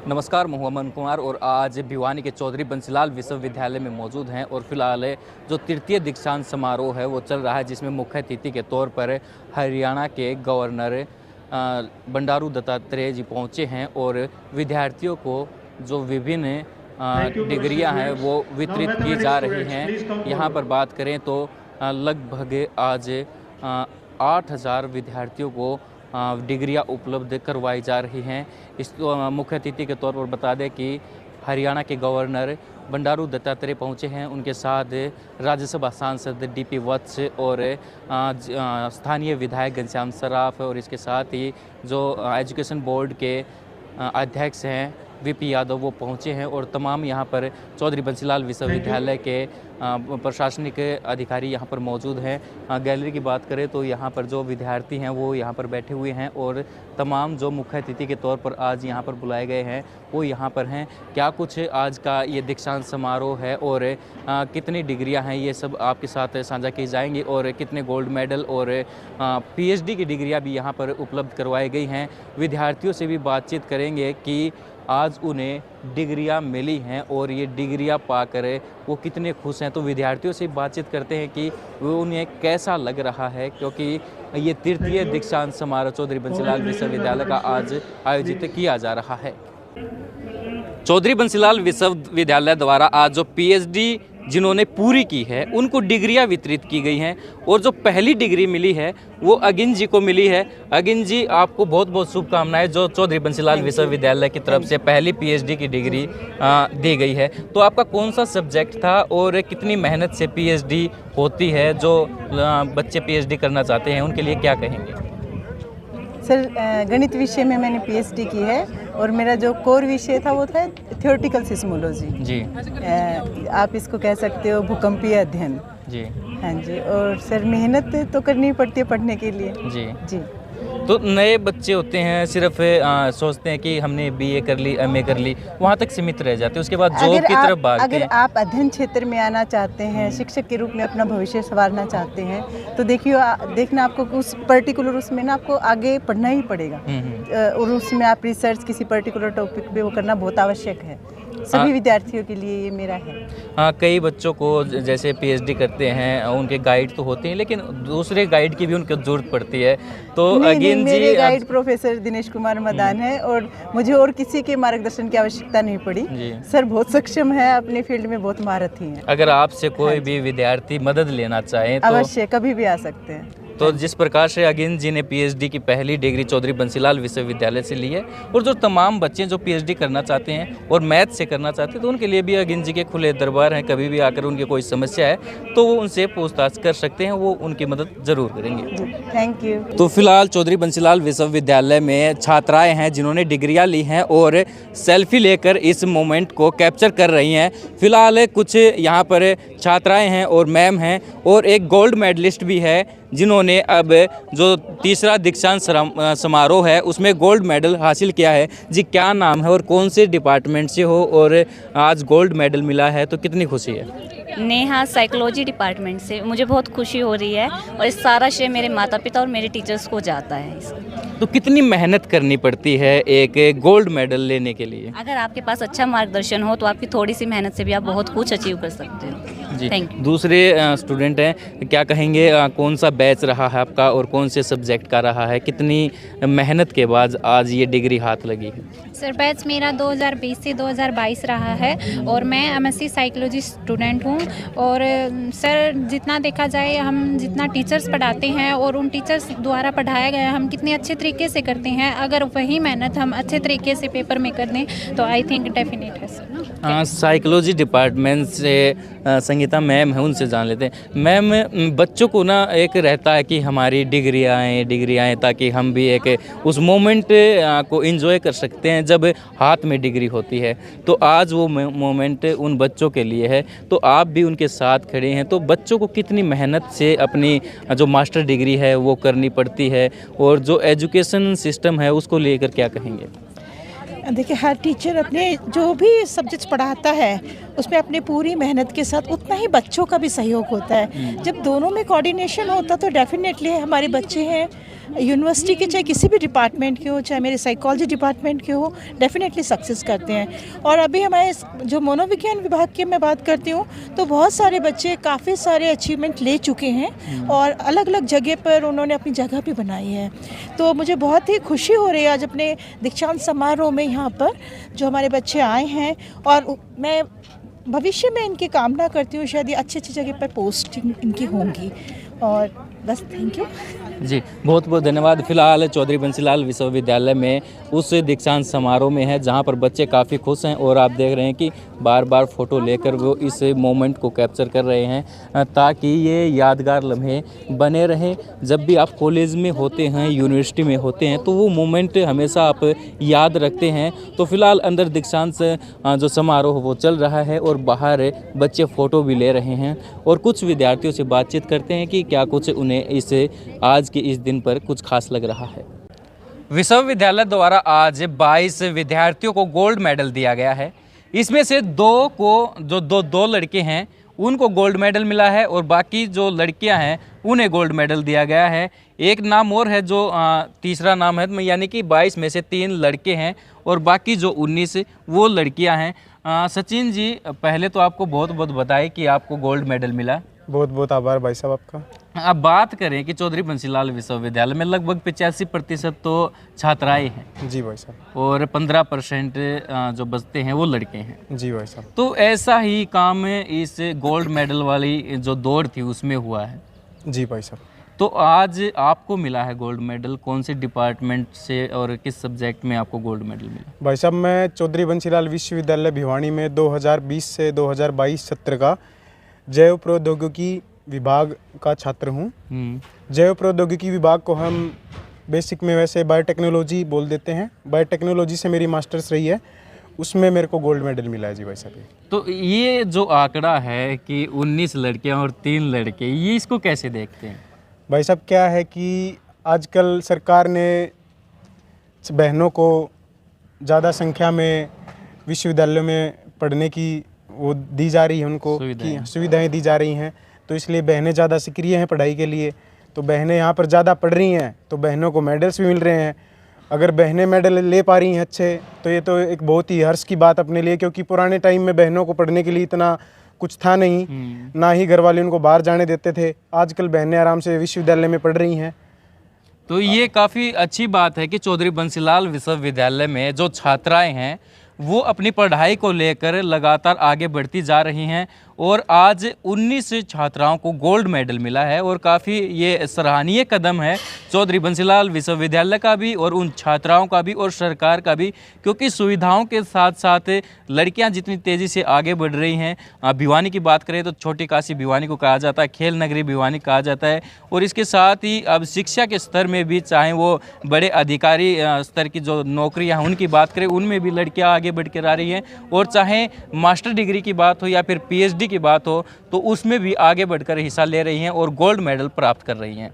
नमस्कार, मोहम्मद कुमार और आज भिवानी के चौधरी बंसीलाल विश्वविद्यालय में मौजूद हैं और फिलहाल जो तृतीय दीक्षांत समारोह है वो चल रहा है, जिसमें मुख्य अतिथि के तौर पर हरियाणा के गवर्नर बंडारू दत्तात्रेय जी पहुंचे हैं और विद्यार्थियों को जो विभिन्न डिग्रियां हैं वो वितरित की जा रही हैं। यहाँ पर बात करें तो लगभग आज 8,000 विद्यार्थियों को डिग्रियां उपलब्ध करवाई जा रही हैं। इस मुख्य अतिथि के तौर पर बता दें कि हरियाणा के गवर्नर बंडारू दत्तात्रेय पहुंचे हैं। उनके साथ राज्यसभा सांसद डीपी वत्स और स्थानीय विधायक घनश्याम सराफ और इसके साथ ही जो एजुकेशन बोर्ड के अध्यक्ष हैं वीपी यादव वो पहुंचे हैं और तमाम यहाँ पर चौधरी बंसीलाल विश्वविद्यालय के प्रशासनिक अधिकारी यहाँ पर मौजूद हैं। गैलरी की बात करें तो यहाँ पर जो विद्यार्थी हैं वो यहाँ पर बैठे हुए हैं और तमाम जो मुख्य अतिथि के तौर पर आज यहाँ पर बुलाए गए हैं वो यहाँ पर हैं। क्या कुछ आज का ये दीक्षांत समारोह है और कितनी डिग्रियाँ हैं ये सब आपके साथ साझा की जाएंगी और कितने गोल्ड मेडल और पीएचडी की डिग्रियाँ भी यहाँ पर उपलब्ध करवाई गई हैं। विद्यार्थियों से भी बातचीत करेंगे कि आज उन्हें डिग्रियां मिली हैं और ये डिग्रियां पाकर वो कितने खुश हैं। तो विद्यार्थियों से बातचीत करते हैं कि वो उन्हें कैसा लग रहा है, क्योंकि ये तृतीय दीक्षांत समारोह चौधरी बंसीलाल विश्वविद्यालय का आज आयोजित किया जा रहा है। चौधरी बंसीलाल विश्वविद्यालय द्वारा आज जो पीएचडी जिन्होंने पूरी की है उनको डिग्रियां वितरित की गई हैं और जो पहली डिग्री मिली है वो अगिन जी को मिली है। अगिन जी, आपको बहुत बहुत शुभकामनाएं जो चौधरी बंसीलाल विश्वविद्यालय की तरफ से पहली पीएचडी की डिग्री दी गई है। तो आपका कौन सा सब्जेक्ट था और कितनी मेहनत से पीएचडी होती है? जो बच्चे पीएचडी करना चाहते हैं उनके लिए क्या कहेंगे? सर, गणित विषय में मैंने पीएचडी की है और मेरा जो कोर विषय था वो था थ्योरेटिकल सिस्मोलॉजी जी। आप इसको कह सकते हो भूकंपीय अध्ययन जी। हाँ जी, और सर मेहनत तो करनी पड़ती है पढ़ने के लिए जी जी। तो नए बच्चे होते हैं सिर्फ सोचते हैं कि हमने बीए कर ली, एमए कर ली, वहाँ तक सीमित रह जाते हैं, उसके बाद जॉब की तरफ भागते हैं। अगर आप अध्ययन क्षेत्र में आना चाहते हैं, शिक्षक के रूप में अपना भविष्य संवारना चाहते हैं तो देखना आपको उस पर्टिकुलर उसमें ना आपको आगे पढ़ना ही पड़ेगा और उसमें आप रिसर्च किसी पर्टिकुलर टॉपिक पे वो करना बहुत आवश्यक है। सभी विद्यार्थियों के लिए ये मेरा है। हाँ, कई बच्चों को जैसे पीएचडी करते हैं उनके गाइड तो होते हैं लेकिन दूसरे गाइड की भी उनको जरूरत पड़ती है। तो अगेन मेरे गाइड प्रोफेसर दिनेश कुमार मदान है और मुझे और किसी के मार्गदर्शन की आवश्यकता नहीं पड़ी। सर बहुत सक्षम है, अपने फील्ड में बहुत महारथी हैं। अगर आपसे कोई भी विद्यार्थी मदद लेना चाहे तो अवश्य कभी भी आ सकते हैं। तो जिस प्रकार से अगिन जी ने पीएचडी की पहली डिग्री चौधरी बंसीलाल विश्वविद्यालय से ली है और जो तमाम बच्चे जो पीएचडी करना चाहते हैं और मैथ से करना चाहते हैं तो उनके लिए भी अगिन जी के खुले दरबार हैं। कभी भी आकर उनकी कोई समस्या है तो वो उनसे पूछताछ कर सकते हैं, वो उनकी मदद जरूर करेंगे। Thank you. तो फिलहाल चौधरी बंसीलाल विश्वविद्यालय में छात्राएँ हैं जिन्होंने डिग्रियाँ ली हैं और सेल्फी लेकर इस मोमेंट को कैप्चर कर रही हैं। फिलहाल कुछ यहाँ पर छात्राएँ हैं और मैम हैं और एक गोल्ड मेडलिस्ट भी है जिन्होंने अब जो तीसरा दीक्षांत समारोह है उसमें गोल्ड मेडल हासिल किया है। जी, क्या नाम है और कौन से डिपार्टमेंट से हो और आज गोल्ड मेडल मिला है तो कितनी खुशी है? नेहा, साइकोलॉजी डिपार्टमेंट से। मुझे बहुत खुशी हो रही है और इस सारा श्रेय मेरे माता पिता और मेरे टीचर्स को जाता है। तो कितनी मेहनत करनी पड़ती है एक गोल्ड मेडल लेने के लिए? अगर आपके पास अच्छा मार्गदर्शन हो तो आपकी थोड़ी सी मेहनत से भी आप बहुत कुछ अचीव कर सकते हो जी। Thank you. दूसरे स्टूडेंट हैं, क्या कहेंगे कौन सा बैच रहा है आपका और कौन से सब्जेक्ट का रहा है? कितनी मेहनत के बाद आज ये डिग्री हाथ लगी है? सर, बैच मेरा 2020 से 2022 रहा है और मैं एमएससी साइकोलॉजी स्टूडेंट हूँ। और सर, जितना देखा जाए हम जितना टीचर्स पढ़ाते हैं और उन टीचर्स द्वारा पढ़ाया गया हम कितने अच्छे तरीके से करते हैं, अगर वही मेहनत हम अच्छे तरीके से पेपर में कर दें तो आई थिंक डेफिनेट है सर। साइकोलॉजी डिपार्टमेंट से संगीता मैम है, उनसे जान लेते हैं। मैम, बच्चों को ना एक रहता है कि हमारी डिग्री आए ताकि हम भी एक उस मोमेंट को एंजॉय कर सकते हैं जब हाथ में डिग्री होती है। तो आज वो मोमेंट उन बच्चों के लिए है तो आप भी उनके साथ खड़े हैं। तो बच्चों को कितनी मेहनत से अपनी जो मास्टर डिग्री है वो करनी पड़ती है और जो एजुकेशन सिस्टम है उसको लेकर क्या कहेंगे? देखिए, हर टीचर अपने जो भी सब्जेक्ट्स पढ़ाता है उसमें अपनी पूरी मेहनत के साथ उतना ही बच्चों का भी सहयोग होता है। जब दोनों में कोऑर्डिनेशन होता तो डेफिनेटली हमारे बच्चे हैं यूनिवर्सिटी के चाहे किसी भी डिपार्टमेंट के हो, चाहे मेरे साइकोलॉजी डिपार्टमेंट के हो, डेफिनेटली सक्सेस करते हैं। और अभी हमारे जो मनोविज्ञान विभाग की मैं बात करती हूँ तो बहुत सारे बच्चे काफ़ी सारे अचीवमेंट ले चुके हैं और अलग अलग जगह पर उन्होंने अपनी जगह भी बनाई है। तो मुझे बहुत ही खुशी हो रही है आज अपने दीक्षांत समारोह में यहाँ पर जो हमारे बच्चे आए हैं, और मैं भविष्य में इनकी कामना करती हूँ शायद ये अच्छी अच्छी जगह पर पोस्टिंग इनकी होंगी। और बस थैंक यू जी, बहुत बहुत धन्यवाद। फिलहाल चौधरी बंसीलाल विश्वविद्यालय में उस दीक्षांत समारोह में है जहां पर बच्चे काफ़ी खुश हैं और आप देख रहे हैं कि बार बार फ़ोटो लेकर वो इस मोमेंट को कैप्चर कर रहे हैं ताकि ये यादगार लम्हे बने रहें। जब भी आप कॉलेज में होते हैं, यूनिवर्सिटी में होते हैं तो वो मोमेंट हमेशा आप याद रखते हैं। तो फिलहाल अंदर दीक्षांत जो समारोह वो चल रहा है और बाहर बच्चे फ़ोटो भी ले रहे हैं और कुछ विद्यार्थियों से बातचीत करते हैं कि क्या कुछ उन्हें इस आज के इस दिन पर कुछ खास लग रहा है। विश्वविद्यालय द्वारा आज 22 विद्यार्थियों को गोल्ड मेडल दिया गया है। इसमें से दो लड़के हैं उनको गोल्ड मेडल मिला है और बाकी जो लड़कियां हैं उन्हें गोल्ड मेडल दिया गया है। एक नाम और है जो तीसरा नाम है, यानी कि 22 में से 3 लड़के हैं और बाकी जो 19 वो लड़कियां हैं। सचिन जी, पहले तो आपको बहुत बहुत बधाई कि आपको गोल्ड मेडल मिला। बहुत बहुत आभार भाई साहब आपका। अब बात करें कि चौधरी बंसीलाल विश्वविद्यालय में लगभग 85% तो छात्राएं हैं जी भाई साहब, और 15% जो बचते हैं वो लड़के हैं जी भाई साहब। तो ऐसा ही काम इस गोल्ड मेडल वाली जो दौड़ थी उसमें हुआ है। जी भाई साहब। तो आज आपको मिला है गोल्ड मेडल, कौन से डिपार्टमेंट से और किस सब्जेक्ट में आपको गोल्ड मेडल मिला? भाई साहब, मैं चौधरी बंसीलाल विश्वविद्यालय भिवानी में 2020 से 2022 सत्र का जैव प्रौद्योगिकी विभाग का छात्र हूँ। जैव प्रौद्योगिकी विभाग को हम बेसिक में वैसे बायोटेक्नोलॉजी बोल देते हैं। बायोटेक्नोलॉजी से मेरी मास्टर्स रही है, उसमें मेरे को गोल्ड मेडल मिला है जी भाई साहब। तो ये जो आंकड़ा है कि 19 लड़कियां और 3 लड़के, ये इसको कैसे देखते हैं? भाई साहब, क्या है कि आजकल सरकार ने बहनों को ज़्यादा संख्या में विश्वविद्यालयों में पढ़ने की वो दी जा रही है, उनको सुविधाएं दी जा रही हैं। तो इसलिए बहनें ज़्यादा सक्रिय हैं पढ़ाई के लिए। तो बहनें यहाँ पर ज़्यादा पढ़ रही हैं तो बहनों को मेडल्स भी मिल रहे हैं। अगर बहनें मेडल ले पा रही हैं अच्छे, तो ये तो एक बहुत ही हर्ष की बात अपने लिए, क्योंकि पुराने टाइम में बहनों को पढ़ने के लिए इतना कुछ था नहीं, ना ही घर वाले उनको बाहर जाने देते थे। आजकल बहनें आराम से विश्वविद्यालय में पढ़ रही हैं। तो ये काफ़ी अच्छी बात है कि चौधरी बंसीलाल विश्वविद्यालय में जो छात्राएं हैं वो अपनी पढ़ाई को लेकर लगातार आगे बढ़ती जा रही हैं और आज 19 छात्राओं को गोल्ड मेडल मिला है और काफ़ी ये सराहनीय कदम है चौधरी बंसीलाल विश्वविद्यालय का भी और उन छात्राओं का भी और सरकार का भी, क्योंकि सुविधाओं के साथ साथ लड़कियां जितनी तेज़ी से आगे बढ़ रही हैं। भिवानी की बात करें तो छोटी काशी भिवानी को कहा जाता है, खेल नगरी भिवानी कहा जाता है। और इसके साथ ही अब शिक्षा के स्तर में भी, चाहे वो बड़े अधिकारी स्तर की जो नौकरियाँ उनकी बात करें, उनमें भी लड़कियाँ आगे बढ़ कर आ रही हैं। और चाहे मास्टर डिग्री की बात हो या फिर PhD की बात हो, तो उसमें भी आगे बढ़कर हिस्सा ले रही हैं और गोल्ड मेडल प्राप्त कर रही हैं।